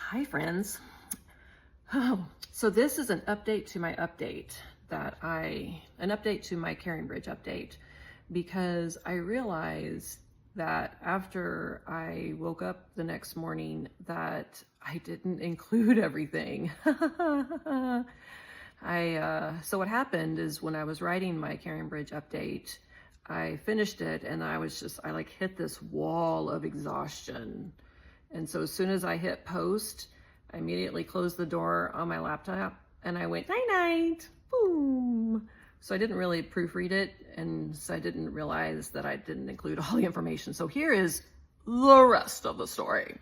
Hi, friends. So this is an update to my update an update to my CaringBridge update, because I realized that after I woke up the next morning that I didn't include everything. So what happened is when I was writing my CaringBridge update, I finished it and I like hit this wall of exhaustion. And so as soon as I hit post, I immediately closed the door on my laptop and I went night night, boom. So I didn't really proofread it, and so I didn't realize that I didn't include all the information. So here is the rest of the story.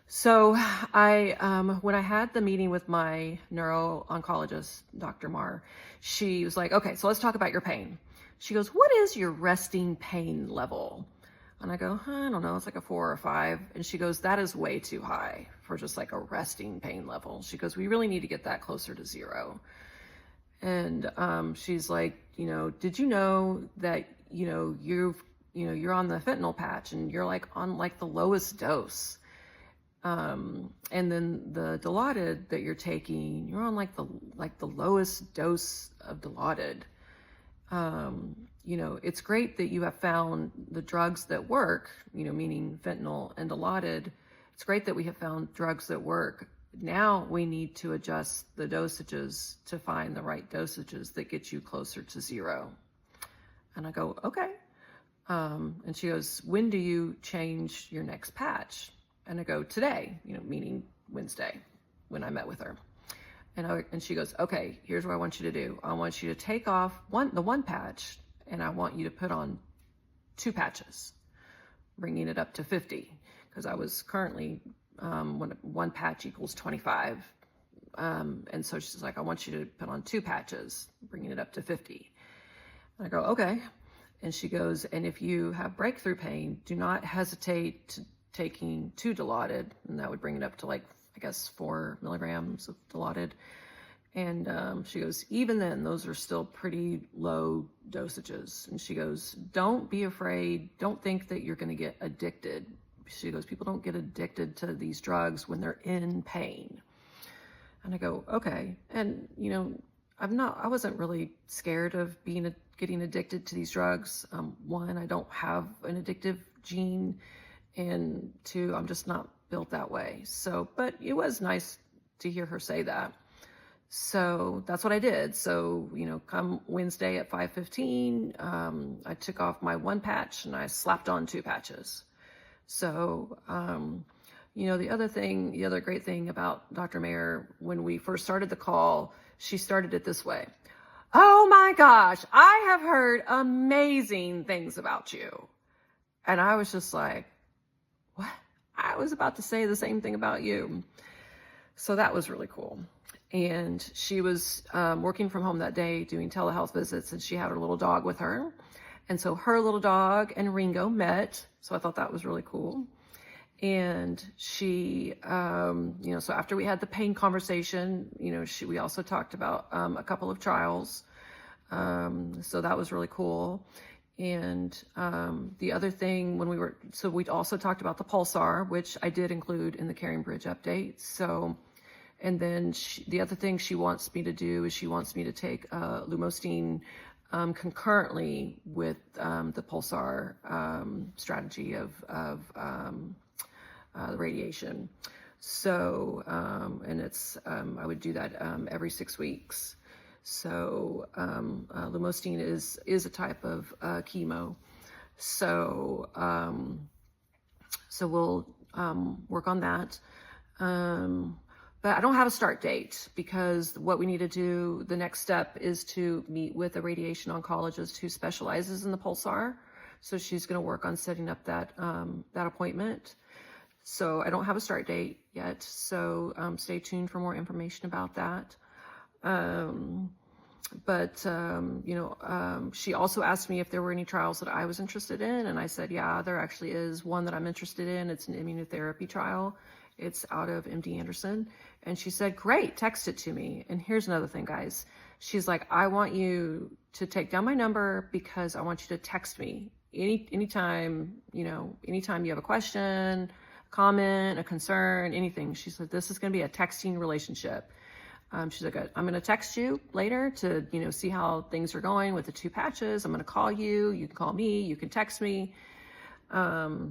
So when I had the meeting with my neuro-oncologist, Dr. Marr, she was like, okay, so let's talk about your pain. She goes, what is your resting pain level? And I go, I don't know, it's like a 4 or 5. And she goes, that is way too high for just like a resting pain level. She goes, we really need to get that closer to 0. And she's like, did you know that, you're on the fentanyl patch and you're like on like the lowest dose. And then the Dilaudid that you're taking, you're on like the lowest dose of Dilaudid. It's great that you have found the drugs that work, meaning fentanyl and Dilaudid. It's great that we have found drugs that work. Now we need to adjust the dosages to find the right dosages that get you closer to 0. And I go, okay. And she goes, when do you change your next patch? And I go, today, meaning Wednesday, when I met with her. And she goes, okay, here's what I want you to do. I want you to take off the one patch, and I want you to put on 2 patches, bringing it up to 50. Because I was currently, one patch equals 25. And so she's like, I want you to put on 2 patches, bringing it up to 50. And I go, okay. And she goes, and if you have breakthrough pain, do not hesitate to taking 2 Dilaudid, and that would bring it up to 4 milligrams of Dilaudid. And she goes, even then, those are still pretty low dosages. And she goes, don't be afraid. Don't think that you're going to get addicted. She goes, people don't get addicted to these drugs when they're in pain. And I go, okay. And, I wasn't really scared of getting addicted to these drugs. 1, I don't have an addictive gene. And 2, I'm just not built that way. So, but it was nice to hear her say that. So that's what I did. So, come Wednesday at 5:15, I took off my 1 patch and I slapped on 2 patches. So, the other great thing about Dr. Mayer, when we first started the call, she started it this way. Oh my gosh, I have heard amazing things about you. And I was just like, what? I was about to say the same thing about you. So that was really cool. And she was working from home that day doing telehealth visits, and she had her little dog with her. And so her little dog and Ringo met. So I thought that was really cool. And she, so after we had the pain conversation, we also talked about a couple of trials. So that was really cool. And the other thing we also talked about the Pulsar, which I did include in the CaringBridge update. So, and then the other thing she wants me to do is she wants me to take Lumostine concurrently with the Pulsar strategy of the radiation. So, and it's, I would do that every 6 weeks. So Lumostine is a type of chemo. So we'll work on that. But I don't have a start date, because what we need to do, the next step is to meet with a radiation oncologist who specializes in the Pulsar. So she's going to work on setting up that appointment. So I don't have a start date yet. So stay tuned for more information about that. She also asked me if there were any trials that I was interested in. And I said, yeah, there actually is one that I'm interested in. It's an immunotherapy trial. It's out of MD Anderson. And she said, great, text it to me. And here's another thing, guys. She's like, I want you to take down my number, because I want you to text me anytime, anytime you have a question, comment, a concern, anything. She said, this is going to be a texting relationship. She's like, I'm going to text you later to, you know, see how things are going with the 2 patches. I'm going to call you. You can call me. You can text me.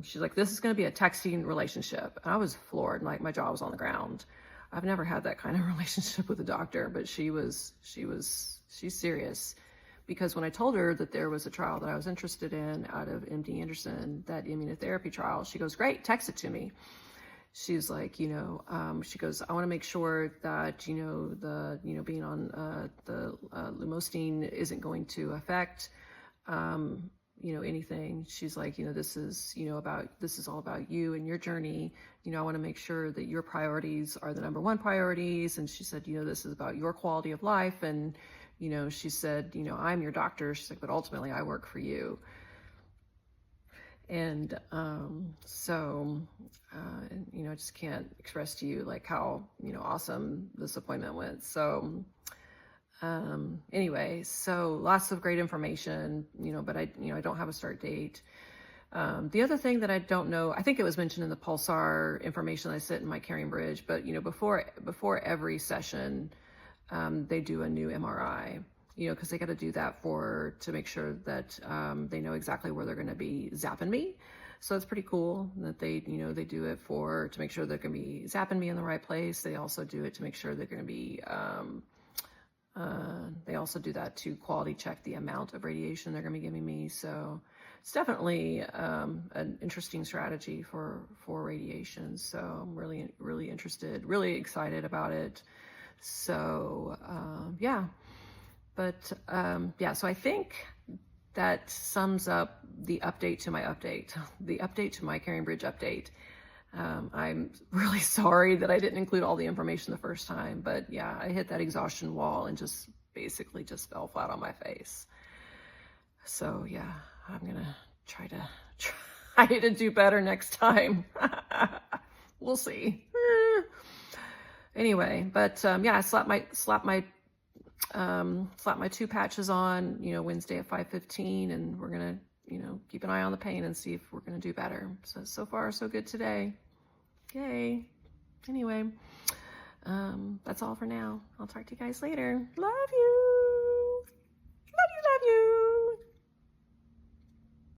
She's like, this is going to be a texting relationship. And I was floored. Like, my jaw was on the ground. I've never had that kind of relationship with a doctor, but she's serious. Because when I told her that there was a trial that I was interested in out of MD Anderson, that immunotherapy trial, she goes, great, text it to me. She's like, you know, she goes, I want to make sure that, you know, being on the lomustine isn't going to affect, you know, anything. She's like, you know, this is all about you and your journey. You know, I want to make sure that your priorities are the #1 priorities. And she said, you know, this is about your quality of life. And, you know, she said, you know, I'm your doctor. She's like, but ultimately I work for you. And you know, I just can't express to you like how, you know, awesome this appointment went. So anyway, so lots of great information, you know, but I don't have a start date. The other thing that I don't know, I think it was mentioned in the Pulsar information I sent in my CaringBridge, but, you know, before every session, they do a new MRI, you know, because they got to do that to make sure that they know exactly where they're going to be zapping me. So it's pretty cool that they do it to make sure they're going to be zapping me in the right place. They also do it to make sure they're going to be, they also do that to quality check the amount of radiation they're going to be giving me. So it's definitely an interesting strategy for radiation. So I'm really, really interested, really excited about it. So yeah, but yeah, so I think that sums up the update to my CaringBridge update. I'm really sorry that I didn't include all the information the first time, but yeah, I hit that exhaustion wall and just basically just fell flat on my face. So yeah, I'm gonna try to do better next time. We'll see. Anyway, but yeah, I slapped my 2 patches on, you know, Wednesday at 5:15, and we're gonna, you know, keep an eye on the pain and see if we're gonna do better. So far so good today. Yay. Anyway, that's all for now. I'll talk to you guys later. Love you. Love you, love you.